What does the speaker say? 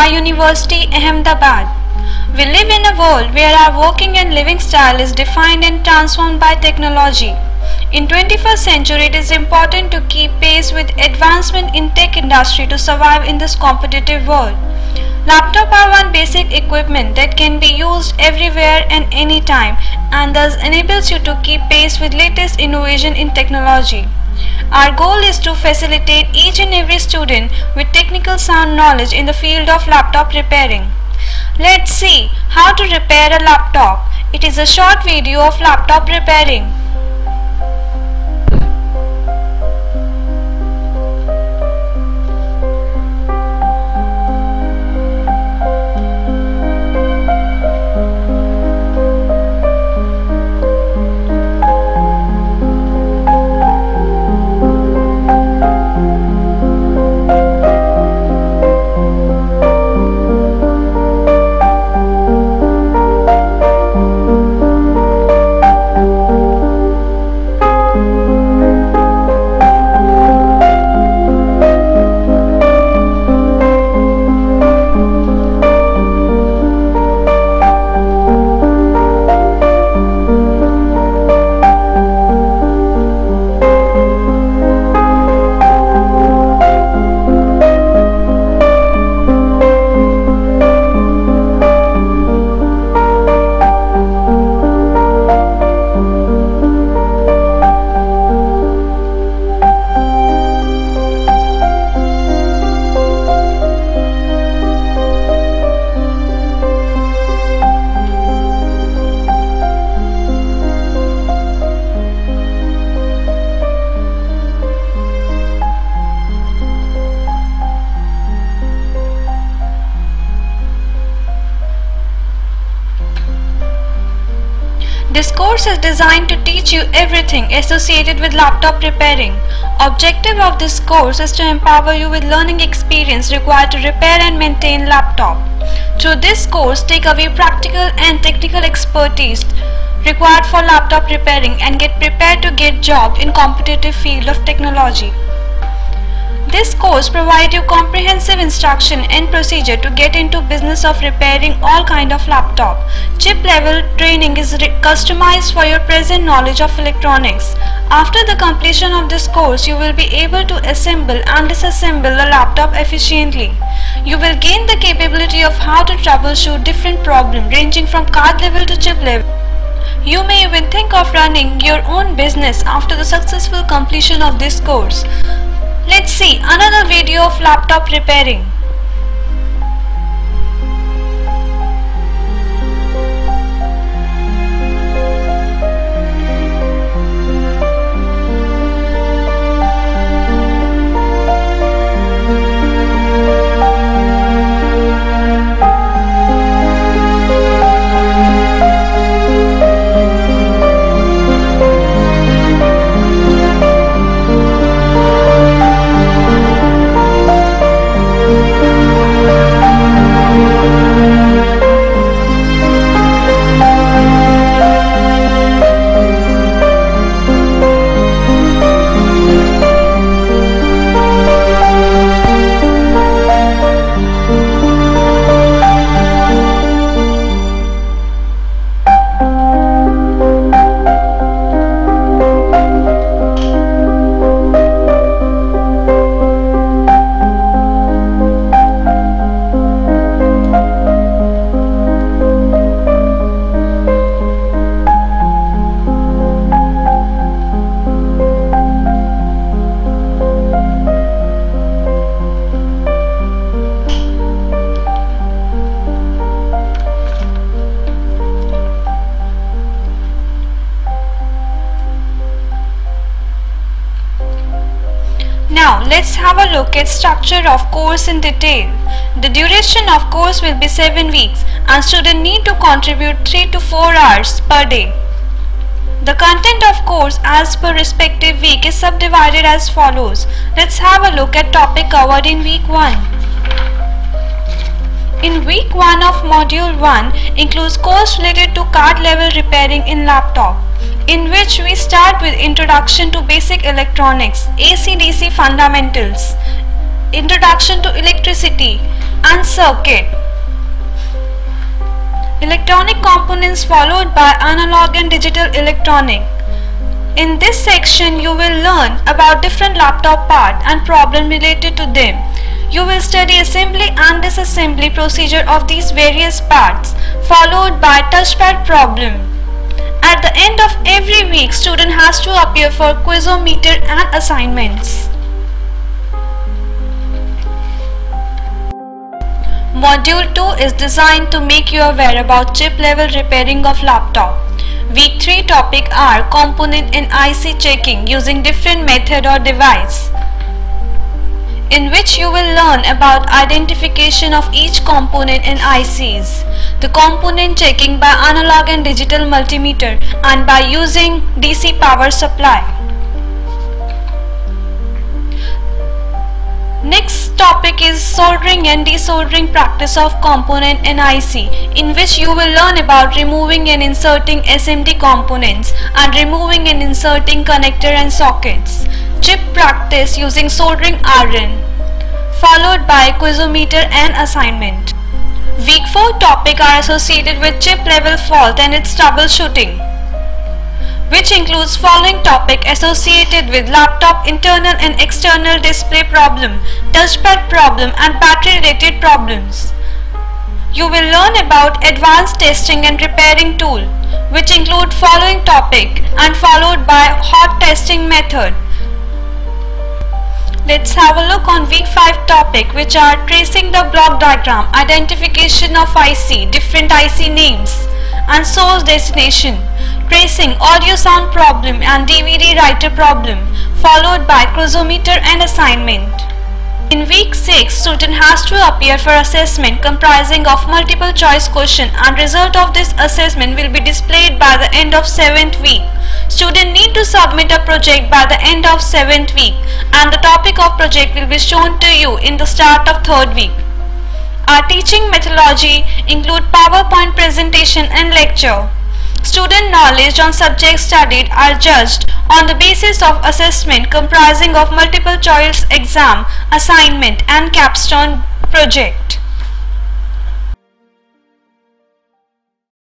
University, Ahmedabad. We live in a world where our working and living style is defined and transformed by technology. In 21st century, it is important to keep pace with advancement in tech industry to survive in this competitive world. Laptops are one basic equipment that can be used everywhere and anytime, and thus enables you to keep pace with latest innovation in technology. Our goal is to facilitate each and every student with technical sound knowledge in the field of laptop repairing. Let's see how to repair a laptop. It is a short video of laptop repairing. This course is designed to teach you everything associated with laptop repairing. Objective of this course is to empower you with learning experience required to repair and maintain laptop. Through this course, take away practical and technical expertise required for laptop repairing and get prepared to get job in competitive field of technology. This course provides you comprehensive instruction and procedure to get into business of repairing all kind of laptop. Chip level training is customized for your present knowledge of electronics. After the completion of this course, you will be able to assemble and disassemble a laptop efficiently. You will gain the capability of how to troubleshoot different problems ranging from card level to chip level. You may even think of running your own business after the successful completion of this course. Let's see another video of laptop repairing. Now let's have a look at structure of course in detail. The duration of course will be 7 weeks and students need to contribute 3 to 4 hours per day. The content of course as per respective week is subdivided as follows. Let's have a look at topic covered in week 1. In week 1 of module 1 includes course related to card level repairing in laptop, in which we start with Introduction to Basic Electronics, AC/DC Fundamentals, Introduction to Electricity, and circuit. Electronic components followed by analog and digital electronic. In this section, you will learn about different laptop parts and problems related to them. You will study assembly and disassembly procedure of these various parts, followed by touchpad problem. At the end of every week, student has to appear for quizometer and assignments. Module 2 is designed to make you aware about chip level repairing of laptop. Week 3 topic are component and IC checking using different method or device, in which you will learn about identification of each component in ICs, the component checking by analog and digital multimeter and by using DC power supply. Next topic is soldering and desoldering practice of component in IC, in which you will learn about removing and inserting SMD components and removing and inserting connector and sockets. Chip practice using soldering iron, followed by quizometer and assignment. Week 4 topic are associated with chip level fault and its troubleshooting, which includes following topic associated with laptop internal and external display problem, touchpad problem and battery related problems. You will learn about advanced testing and repairing tool, which include following topic and followed by hot testing method. Let's have a look on week 5 topic, which are tracing the block diagram, identification of IC, different IC names and source destination, tracing audio sound problem and DVD writer problem, followed by quizometer and assignment. In week 6, student has to appear for assessment comprising of multiple choice question, and result of this assessment will be displayed by the end of 7th week. Student need to submit a project by the end of 7th week, and the topic of project will be shown to you in the start of 3rd week. Our teaching methodology include PowerPoint presentation and lecture. Student knowledge on subjects studied are judged on the basis of assessment comprising of multiple choice exam, assignment and capstone project.